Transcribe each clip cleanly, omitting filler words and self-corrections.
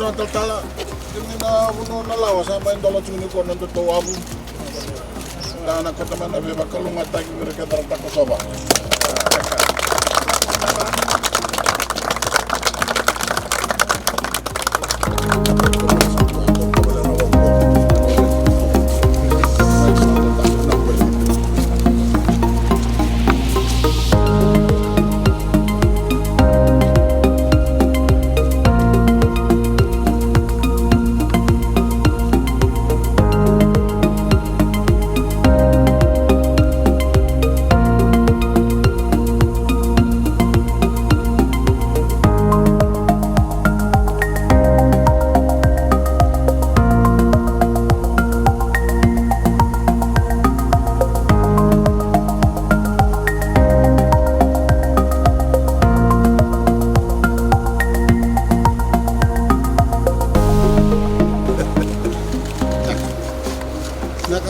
turang taltala. Ini na uno Nalawa sama yang dolo cuni ko nanto to abu. Na na kota mana be bakalunga tagi mereka darata ko soba.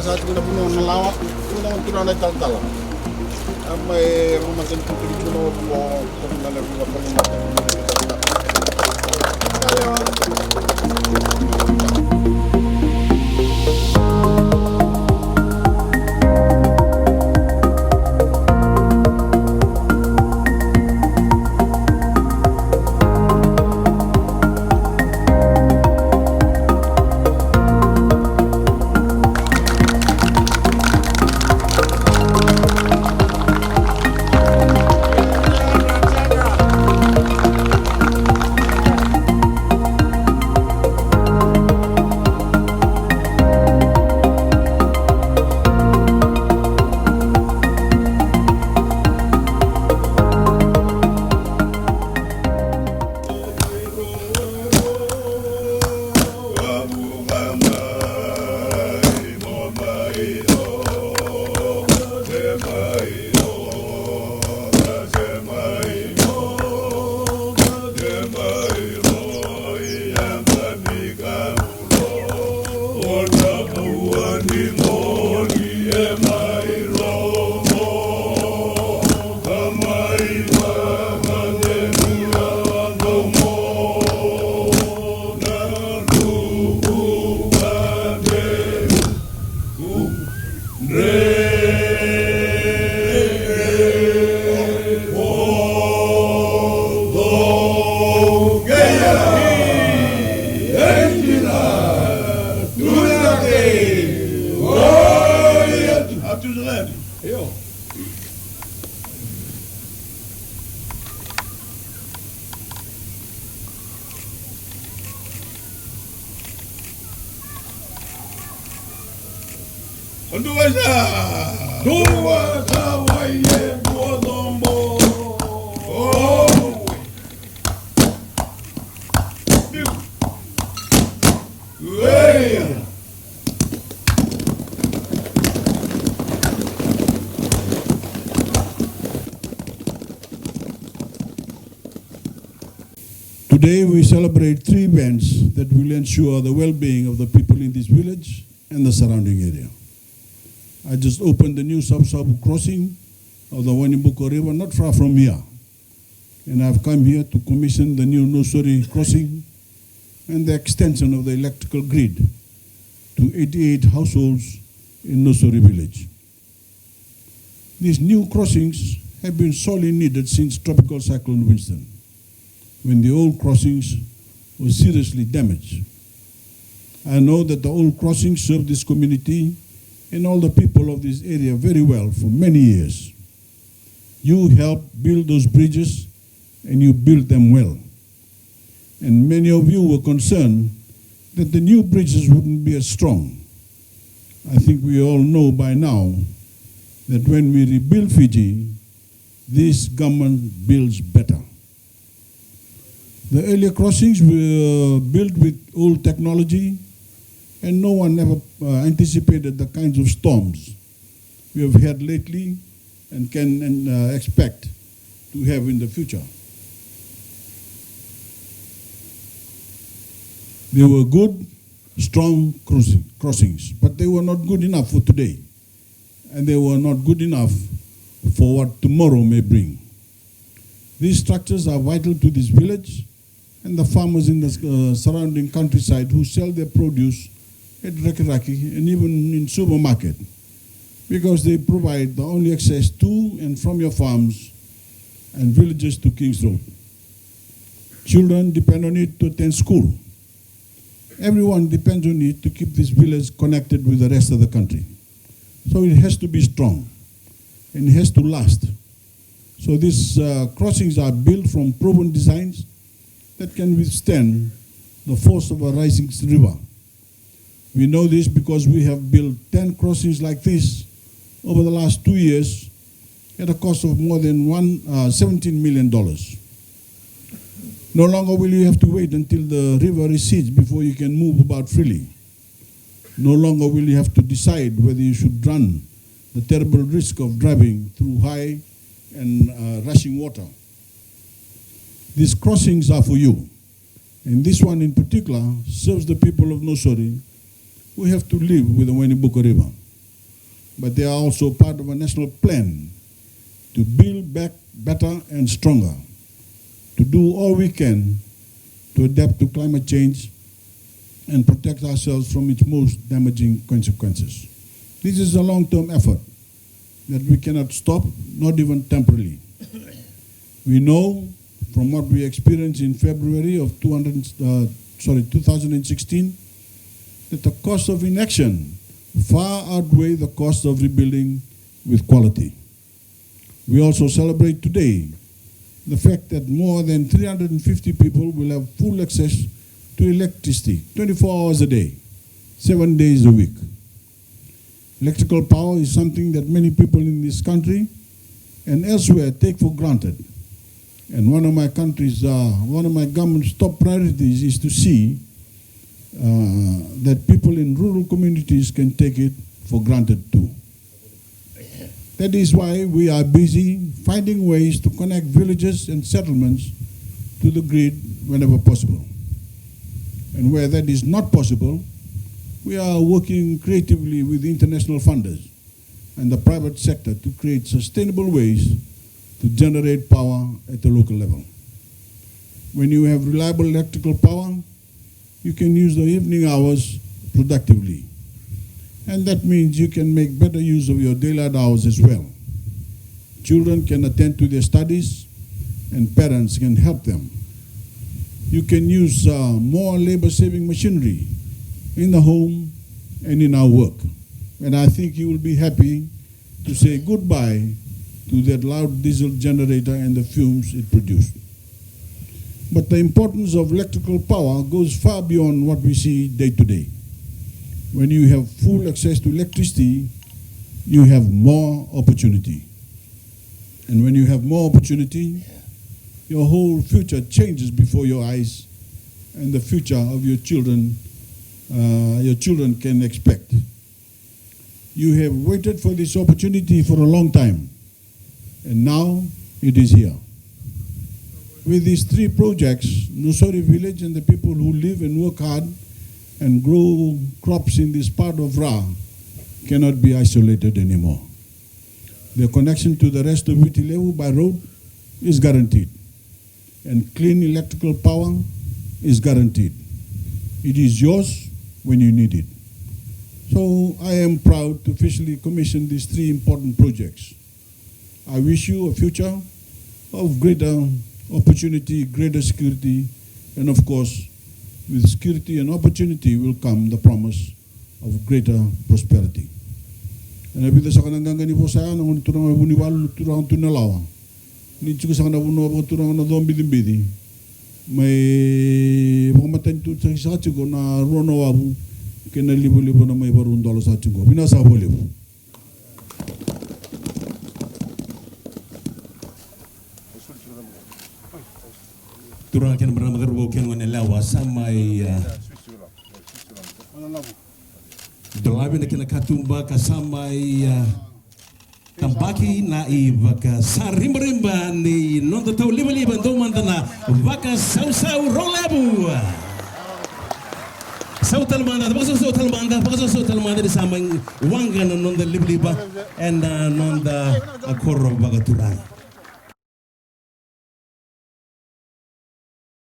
Saat kita punya Nalawa, kita turun naik tal-tal. Amai rumah tempat itu punya turun naik rumah perumah. Today we celebrate 3 events that will ensure the well-being of the people in this village and the surrounding area. I just opened the new Savusavu crossing of the Voreqe River not far from here. And I've come here to commission the new Nausori crossing and the extension of the electrical grid to 88 households in Nausori village. These new crossings have been sorely needed since Tropical Cyclone Winston, when the old crossings were seriously damaged. I know that the old crossings served this community and all the people of this area very well for many years. You helped build those bridges and you built them well. And many of you were concerned that the new bridges wouldn't be as strong. I think we all know by now that when we rebuild Fiji, this government builds better. The earlier crossings were built with old technology, and no one ever anticipated the kinds of storms we have had lately and can expect to have in the future. They were good, strong crossings, but they were not good enough for today, and they were not good enough for what tomorrow may bring. These structures are vital to this village and the farmers in the surrounding countryside who sell their produce at Rakiraki and even in supermarket, because they provide the only access to and from your farms and villages to King's Road. Children depend on it to attend school. Everyone depends on it to keep this village connected with the rest of the country. So it has to be strong and it has to last. So these crossings are built from proven designs that can withstand the force of a rising river. We know this because we have built 10 crossings like this over the last 2 years at a cost of more than $17 million. No longer will you have to wait until the river recedes before you can move about freely. No longer will you have to decide whether you should run the terrible risk of driving through high and rushing water. These crossings are for you. And this one in particular serves the people of Nausori who have to live with the Voreqe River. But they are also part of a national plan to build back better and stronger, to do all we can to adapt to climate change and protect ourselves from its most damaging consequences. This is a long-term effort that we cannot stop, not even temporarily. We know from what we experienced in February of 2016 that the cost of inaction far outweigh the cost of rebuilding with quality. We also celebrate today the fact that more than 350 people will have full access to electricity 24 hours a day, 7 days a week. Electrical power is something that many people in this country and elsewhere take for granted. And one of my government's top priorities is to see that people in rural communities can take it for granted too. That is why we are busy finding ways to connect villages and settlements to the grid whenever possible. And where that is not possible, we are working creatively with international funders and the private sector to create sustainable ways to generate power at the local level. When you have reliable electrical power, you can use the evening hours productively. And that means you can make better use of your daylight hours as well. Children can attend to their studies and parents can help them. You can use more labor-saving machinery in the home and in our work. And I think you will be happy to say goodbye to that loud diesel generator and the fumes it produced. But the importance of electrical power goes far beyond what we see day to day. When you have full access to electricity, you have more opportunity. And when you have more opportunity, your whole future changes before your eyes, and the future of your children can expect. You have waited for this opportunity for a long time, and now it is here. With these 3 projects, Nausori village and the people who live and work hard and grow crops in this part of Ra cannot be isolated anymore. The connection to the rest of Witilevu by road is guaranteed, and clean electrical power is guaranteed. It is yours when you need it. So I am proud to officially commission these 3 important projects. I wish you a future of greater opportunity, greater security, and of course, with security and opportunity will come the promise of greater prosperity. And I believe that ni po saya na turang buniwal turang tu Nalawa. Ni juga sa buno po turang na dombi dimbidi. May pamatan tu sa chigo na rono abu kena libo-libo na may $1 sa chigo. Binasa boleh. Turang ken bernama terbo ken Nalawa samai dolabi na kena katumba kasamai tambaki na ivaka sarimba ni nonda tau liba ndo mandana vaka Savusavu rolebu sautal manda bakaso sautal manda di samai wanga na nonda liba and nonda akorro bagaturang.